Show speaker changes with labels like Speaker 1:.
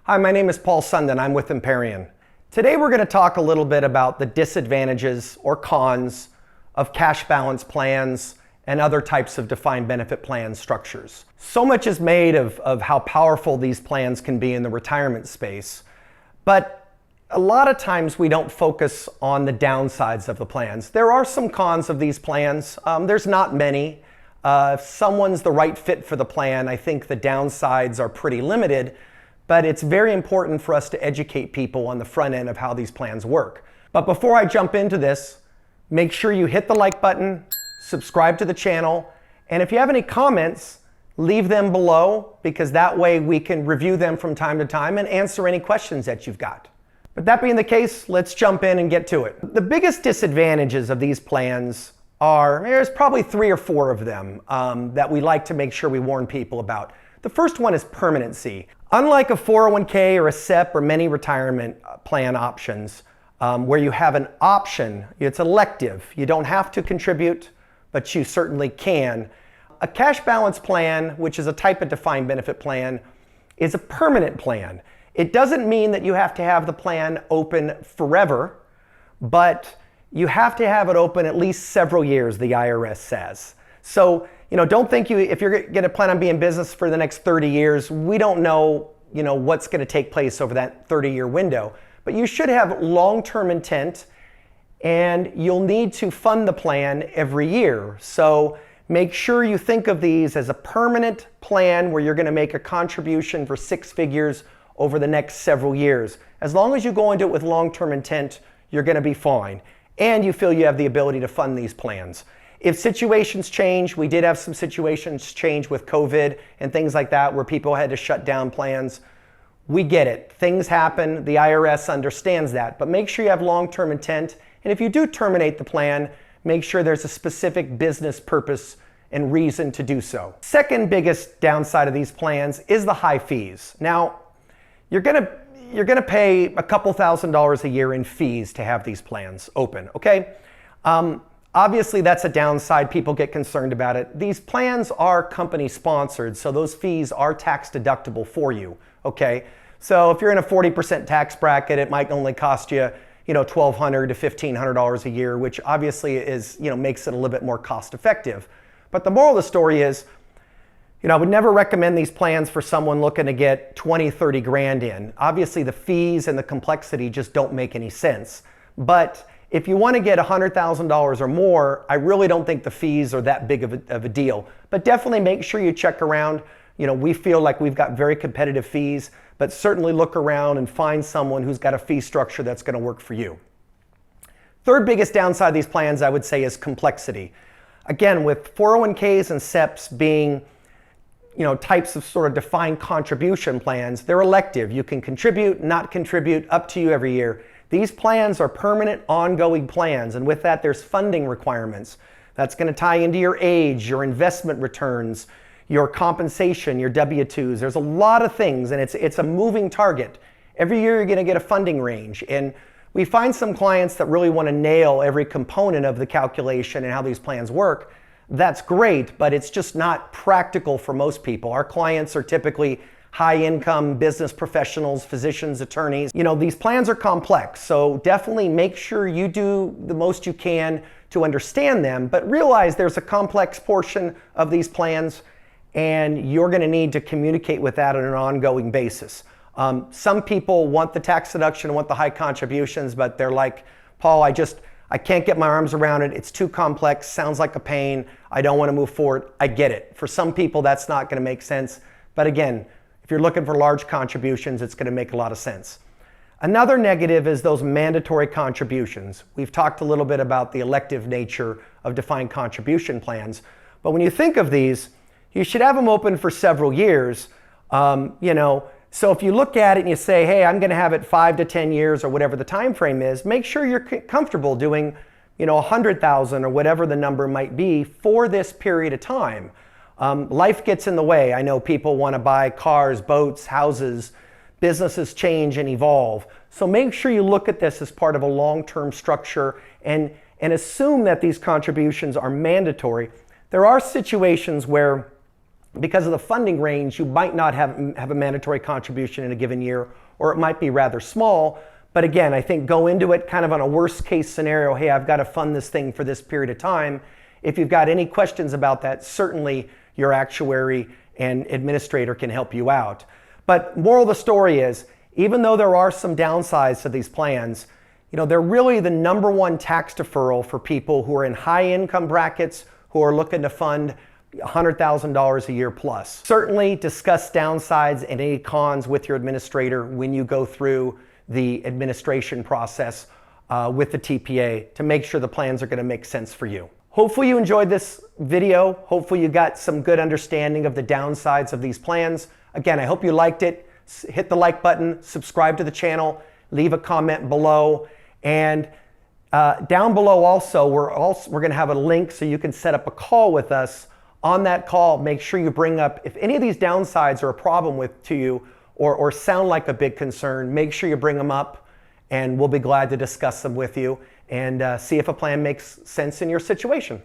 Speaker 1: Hi, my name is Paul Sundin. I'm with Empyrean. Today we're going to talk a little bit about the disadvantages or cons of cash balance plans and other types of defined benefit plan structures. So much is made of how powerful these plans can be in the retirement space, but a lot of times we don't focus on the downsides of the plans. There are some cons of these plans. There's not many. If someone's the right fit for the plan, I think the downsides are pretty limited. But it's very important for us to educate people on the front end of how these plans work. But before I jump into this, make sure you hit the like button, subscribe to the channel, and if you have any comments, leave them below, because that way we can review them from time to time and answer any questions that you've got. But that being the case, let's jump in and get to it. The biggest disadvantages of these plans are, there's probably 3 or 4 of them that we like to make sure we warn people about. The first one is permanency. Unlike a 401k or a SEP or many retirement plan options where you have an option, it's elective. You don't have to contribute, but you certainly can. A cash balance plan, which is a type of defined benefit plan, is a permanent plan. It doesn't mean that you have to have the plan open forever, but you have to have it open at least several years, the IRS says. So, don't think if you're going to plan on being in business for the next 30 years, we don't know, what's going to take place over that 30-year window. But you should have long-term intent, and you'll need to fund the plan every year. So make sure you think of these as a permanent plan where you're going to make a contribution for 6 figures over the next several years. As long as you go into it with long-term intent, you're going to be fine. And you feel you have the ability to fund these plans. If situations change, we did have some situations change with COVID and things like that where people had to shut down plans. We get it. Things happen. The IRS understands that. But make sure you have long-term intent. And if you do terminate the plan, make sure there's a specific business purpose and reason to do so. Second biggest downside of these plans is the high fees. Now, you're going to pay a couple $1,000s a year in fees to have these plans open, okay? Obviously, that's a downside. People get concerned about it. These plans are company sponsored, so those fees are tax deductible for you, okay? So if you're in a 40% tax bracket, it might only cost you, $1,200 to $1,500 a year, which obviously is, makes it a little bit more cost effective. But the moral of the story is, I would never recommend these plans for someone looking to get 20, 30 grand in. Obviously, the fees and the complexity just don't make any sense. But if you want to get $100,000 or more, I really don't think the fees are that big of a deal. But definitely make sure you check around. We feel like we've got very competitive fees, but certainly look around and find someone who's got a fee structure that's going to work for you. Third biggest downside of these plans, I would say, is complexity. Again, with 401ks and SEPs being types of sort of defined contribution plans, they're elective. You can contribute, not contribute, up to you every year. These plans are permanent, ongoing plans, and with that, there's funding requirements. That's going to tie into your age, your investment returns, your compensation, your W-2s. There's a lot of things, and it's a moving target. Every year, you're going to get a funding range, and we find some clients that really want to nail every component of the calculation and how these plans work. That's great, but it's just not practical for most people. Our clients are typically high-income business professionals, physicians, attorneys. These plans are complex, so definitely make sure you do the most you can to understand them, but realize there's a complex portion of these plans, and you're going to need to communicate with that on an ongoing basis. Some people want the tax deduction, want the high contributions, but they're like, Paul, I can't get my arms around it. It's too complex, sounds like a pain. I don't want to move forward. I get it. For some people, that's not going to make sense. But again, if you're looking for large contributions, it's going to make a lot of sense. Another negative is those mandatory contributions. We've talked a little bit about the elective nature of defined contribution plans. But when you think of these, you should have them open for several years. So if you look at it and you say, hey, I'm going to have it 5 to 10 years or whatever the time frame is, make sure you're comfortable doing, 100,000 or whatever the number might be for this period of time. Life gets in the way. I know people want to buy cars, boats, houses. Businesses change and evolve. So make sure you look at this as part of a long-term structure and assume that these contributions are mandatory. There are situations where because of the funding range, you might not have a mandatory contribution in a given year, or it might be rather small. But again, I think go into it kind of on a worst case scenario. Hey, I've got to fund this thing for this period of time. If you've got any questions about that, certainly your actuary and administrator can help you out. But moral of the story is, even though there are some downsides to these plans, they're really the number one tax deferral for people who are in high income brackets who are looking to fund $100,000 a year plus. Certainly discuss downsides and any cons with your administrator when you go through the administration process with the TPA to make sure the plans are going to make sense for you. Hopefully you enjoyed this video. Hopefully you got some good understanding of the downsides of these plans. Again, I hope you liked it. Hit the like button, subscribe to the channel, leave a comment below, and down below also we're going to have a link so you can set up a call with us. On that call, make sure you bring up if any of these downsides are a problem to you or sound like a big concern. Make sure you bring them up, and we'll be glad to discuss them with you and see if a plan makes sense in your situation.